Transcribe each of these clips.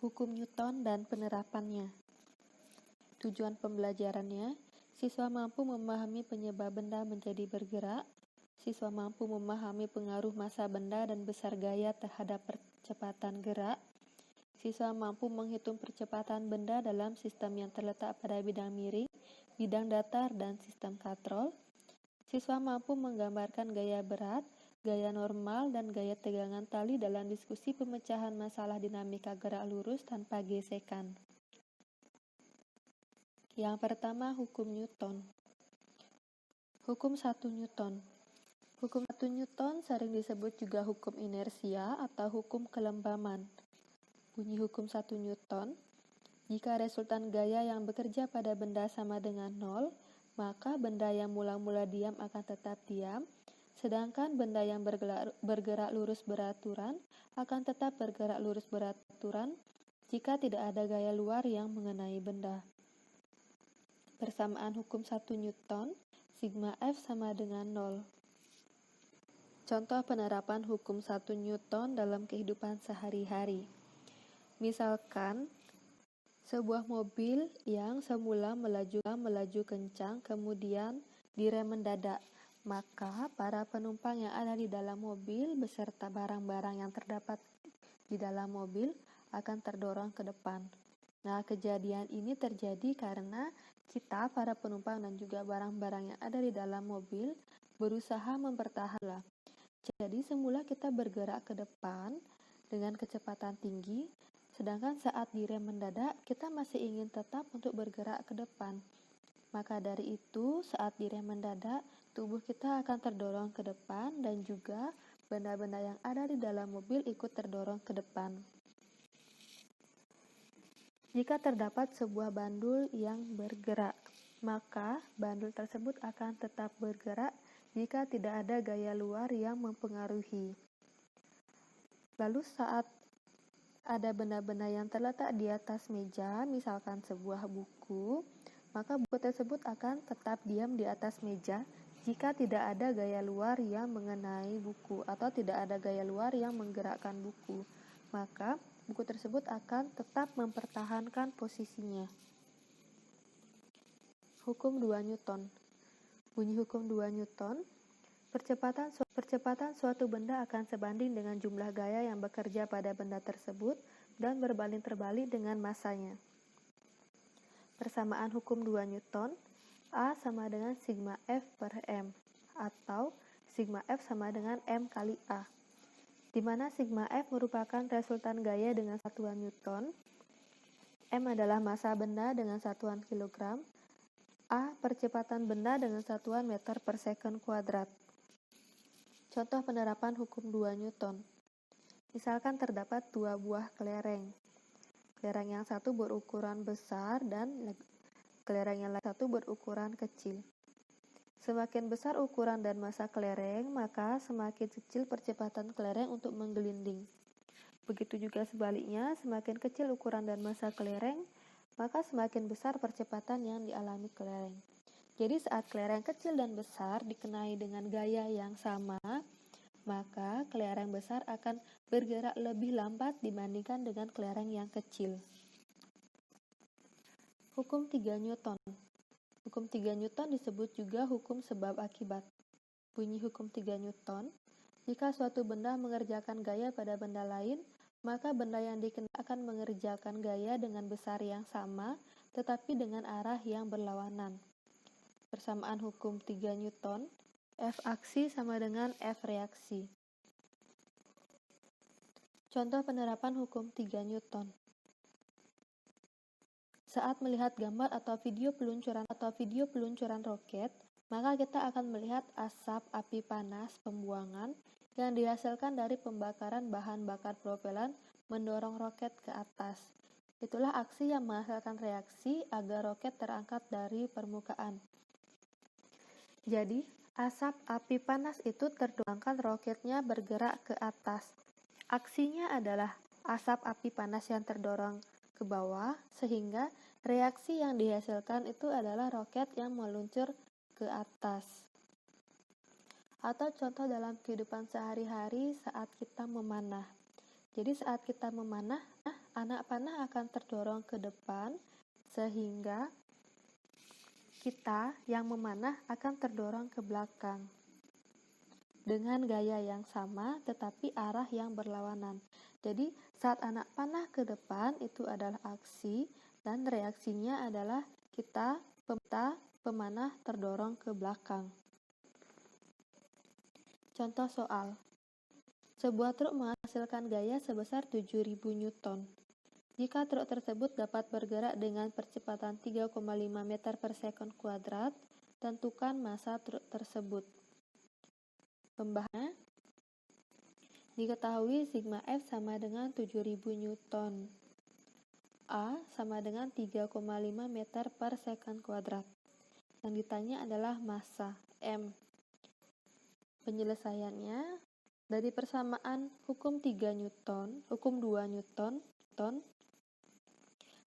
Hukum Newton dan penerapannya. Tujuan pembelajarannya, siswa mampu memahami penyebab benda menjadi bergerak, siswa mampu memahami pengaruh massa benda dan besar gaya terhadap percepatan gerak, siswa mampu menghitung percepatan benda dalam sistem yang terletak pada bidang miring, bidang datar, dan sistem katrol, siswa mampu menggambarkan gaya berat, gaya normal, dan gaya tegangan tali dalam diskusi pemecahan masalah dinamika gerak lurus tanpa gesekan. Yang pertama, hukum Newton. Hukum 1 Newton. Hukum 1 Newton sering disebut juga hukum inersia atau hukum kelembaman. Bunyi hukum 1 Newton, jika resultan gaya yang bekerja pada benda sama dengan 0, maka benda yang mula-mula diam akan tetap diam, sedangkan benda yang bergerak lurus beraturan akan tetap bergerak lurus beraturan jika tidak ada gaya luar yang mengenai benda. Persamaan hukum 1 Newton, sigma F sama dengan 0. Contoh penerapan hukum 1 Newton dalam kehidupan sehari-hari. Misalkan, sebuah mobil yang semula melaju kencang kemudian direm mendadak, maka para penumpang yang ada di dalam mobil beserta barang-barang yang terdapat di dalam mobil akan terdorong ke depan. Nah, kejadian ini terjadi karena kita, para penumpang dan juga barang-barang yang ada di dalam mobil berusaha mempertahankan. Jadi, semula kita bergerak ke depan dengan kecepatan tinggi, sedangkan saat direm mendadak, kita masih ingin tetap untuk bergerak ke depan. Maka dari itu, saat direm mendadak, tubuh kita akan terdorong ke depan dan juga benda-benda yang ada di dalam mobil ikut terdorong ke depan. Jika terdapat sebuah bandul yang bergerak, maka bandul tersebut akan tetap bergerak jika tidak ada gaya luar yang mempengaruhi. Lalu saat ada benda-benda yang terletak di atas meja, misalkan sebuah buku, maka buku tersebut akan tetap diam di atas meja jika tidak ada gaya luar yang mengenai buku atau tidak ada gaya luar yang menggerakkan buku. Maka buku tersebut akan tetap mempertahankan posisinya. Hukum 2 Newton. Bunyi hukum 2 Newton, percepatan suatu benda akan sebanding dengan jumlah gaya yang bekerja pada benda tersebut dan berbanding terbalik dengan massanya. Persamaan hukum 2 Newton, A sama dengan sigma F per M, atau sigma F sama dengan M kali A, di mana sigma F merupakan resultan gaya dengan satuan Newton, M adalah massa benda dengan satuan kilogram, A percepatan benda dengan satuan meter per second kuadrat. Contoh penerapan hukum 2 Newton. Misalkan terdapat dua buah kelereng. Kelereng yang satu berukuran besar dan kelereng yang lain satu berukuran kecil. Semakin besar ukuran dan massa kelereng, maka semakin kecil percepatan kelereng untuk menggelinding. Begitu juga sebaliknya, semakin kecil ukuran dan massa kelereng, maka semakin besar percepatan yang dialami kelereng. Jadi saat kelereng kecil dan besar dikenai dengan gaya yang sama, maka kelereng besar akan bergerak lebih lambat dibandingkan dengan kelereng yang kecil. Hukum 3 Newton. Hukum 3 Newton disebut juga hukum sebab akibat. Bunyi hukum 3 Newton, jika suatu benda mengerjakan gaya pada benda lain, maka benda yang dikenal akan mengerjakan gaya dengan besar yang sama, tetapi dengan arah yang berlawanan. Persamaan hukum 3 Newton, F aksi sama dengan F reaksi. Contoh penerapan hukum 3 Newton. Saat melihat gambar atau video peluncuran roket, maka kita akan melihat asap api panas pembuangan yang dihasilkan dari pembakaran bahan bakar propelan mendorong roket ke atas. Itulah aksi yang menghasilkan reaksi agar roket terangkat dari permukaan. Jadi, asap api panas itu terdorongkan roketnya bergerak ke atas. Aksinya adalah asap api panas yang terdorong ke bawah, sehingga reaksi yang dihasilkan itu adalah roket yang meluncur ke atas. Atau contoh dalam kehidupan sehari-hari saat kita memanah. Jadi saat kita memanah, anak panah akan terdorong ke depan sehingga kita yang memanah akan terdorong ke belakang dengan gaya yang sama tetapi arah yang berlawanan. Jadi saat anak panah ke depan itu adalah aksi dan reaksinya adalah kita pemanah terdorong ke belakang. Contoh soal. Sebuah truk menghasilkan gaya sebesar 7.000 Newton. Jika truk tersebut dapat bergerak dengan percepatan 3,5 meter per sekon kuadrat, tentukan massa truk tersebut. Pembahasannya, diketahui sigma F sama dengan 7.000 Newton. A sama dengan 3,5 meter per sekon kuadrat. Yang ditanya adalah massa M. Penyelesaiannya, dari persamaan hukum 3 Newton, hukum 2 Newton,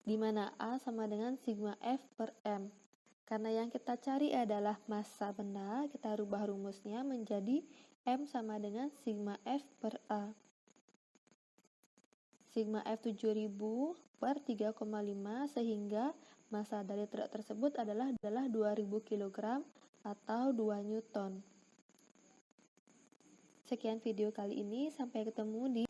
di mana A sama dengan sigma F per M. Karena yang kita cari adalah massa benda, kita rubah rumusnya menjadi M sama dengan sigma F per A. Sigma F 7000 per 3,5 sehingga massa dari truk tersebut adalah 2000 kg atau 2 Newton. Sekian video kali ini, sampai ketemu di